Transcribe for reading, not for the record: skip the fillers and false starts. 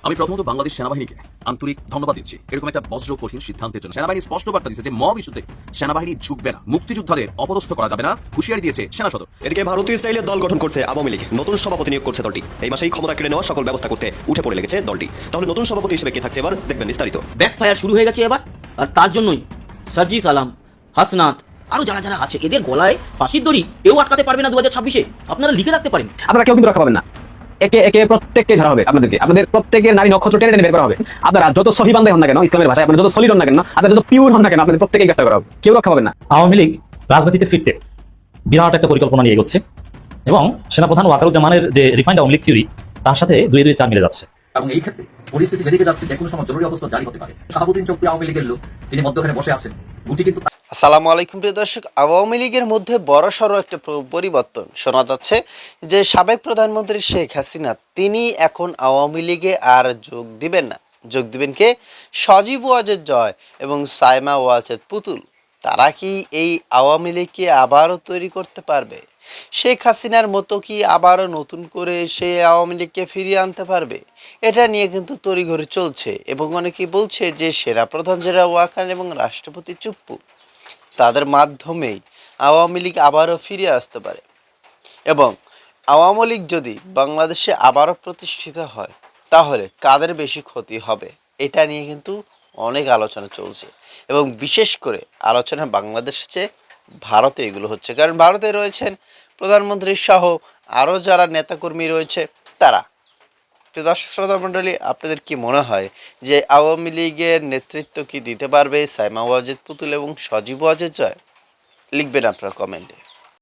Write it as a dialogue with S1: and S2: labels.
S1: আমি প্রথমত বাংলাদেশ সেনাবাহিনীকে আন্তরিক ধন্যবাদ দিচ্ছি এরকম একটা বজ্র কঠিন সিদ্ধান্তের জন্য। সেনাবাহিনী স্পষ্ট বার্তা দিয়েছে যে মব ইস্যুতে সেনাবাহিনী ঝুঁকবে না, মুক্তিযোদ্ধাদের অপদস্থ করা যাবে না, হুঁশিয়ারি দিয়েছে সেনা সদর।
S2: এদিকে ভারতীয় স্টাইলে দল গঠন করছে আওয়ামী লীগ, নতুন সভাপতি নিয়োগ করছে দলটি। এই মাসেই ক্ষমতা কেড়ে নেওয়া সকল ব্যবস্থা করতে উঠে পড়ে লেগেছে দলটি। তাহলে নতুন সভাপতি হিসেবে কে থাকছে এবার, দেখবেন বিস্তারিত।
S3: ব্যাকফায়ার শুরু হয়ে গেছে এবার, আর তার জন্যই সার্জিস আলম, হাসনাত আরো যারা যারা আছে এদের গলায় ফাঁসির দড়ি কেউ আটকাতে পারবে না 2026-এ। আপনারা লিখে রাখতে পারেন।
S4: আপনারা কেউ কিন্তু রক্ষা পাবেন না। একে একে প্রত্যেককে ধরা হবে, আপনাদের প্রত্যেকের নারী নক্ষত্র টেনে টেনে বের করা হবে। আপনারা যত সহি বান্দাই হন না কেন, ইসলামের ভাষায় আপনারা যত সলিড হন না কেন, আপনারা যত পিওর হন না কেন, আপনাদের প্রত্যেকেই গ্রেফতার করা হবে, কেউ রক্ষা পাবেন না।
S5: আওয়ামী লীগ রাজনীতিতে ফিরতে বিরাট একটা পরিকল্পনা নিয়ে এগোচ্ছে এবং সেনাপ্রধান ওয়াকারুজ্জামানের যে রিফাইন্ড আওয়ামী লীগ থিওরি তার সাথে 2-2-4 মিলে যাচ্ছে।
S6: এবং এই ক্ষেত্রে পরিস্থিতি যেদিকে যাচ্ছে যে কোনো সময় জরুরি অবস্থা জারি হতে পারে। শাহাবুদ্দিন চৌকি আওয়ামী লীগের লোক, তিনি মধ্যখানে বসে আছেন। গুটি কিন্তু
S7: আসসালামু আলাইকুম প্রিয় দর্শক, আওয়ামী লীগের মধ্যে বড়সড় একটা পরিবর্তন শোনা যাচ্ছে যে সাবেক প্রধানমন্ত্রী শেখ হাসিনা তিনি এখন আওয়ামী লীগে আর যোগ দিবেন না। যোগ দিবেন কে? সজীব ওয়াজেদ জয় এবং সাইমা ওয়াজেদ পুতুল। তারা কি এই আওয়ামী লীগকে আবারও তৈরি করতে পারবে? শেখ হাসিনার মতো কি আবারও নতুন করে সে আওয়ামী লীগকে ফিরিয়ে আনতে পারবে? এটা নিয়ে কিন্তু তড়িঘড়ি চলছে এবং অনেকেই বলছে যে সেনাপ্রধান জেনারেল ওয়াকার এবং রাষ্ট্রপতি চুপ্পু তাদের মাধ্যমেই আওয়ামী লীগ আবারও ফিরে আসতে পারে এবং আওয়ামী লীগ যদি বাংলাদেশে আবারও প্রতিষ্ঠিত হয় তাহলে কাদের বেশি ক্ষতি হবে, এটা নিয়ে কিন্তু অনেক আলোচনা চলছে এবং বিশেষ করে আলোচনা বাংলাদেশের চেয়ে ভারতে এগুলো হচ্ছে, কারণ ভারতে রয়েছেন প্রধানমন্ত্রী সহ আরও যারা নেতাকর্মী রয়েছে তারা। দর্শক শ্রোতা মণ্ডলী, আপনাদের কি মনে হয় যে আওয়ামী লীগের নেতৃত্ব কি দিতে পারবে সাইমা ওয়াজেদ পুতুল এবং সজীব ওয়াজেদ জয়? লিখবেন আপনারা কমেন্টে।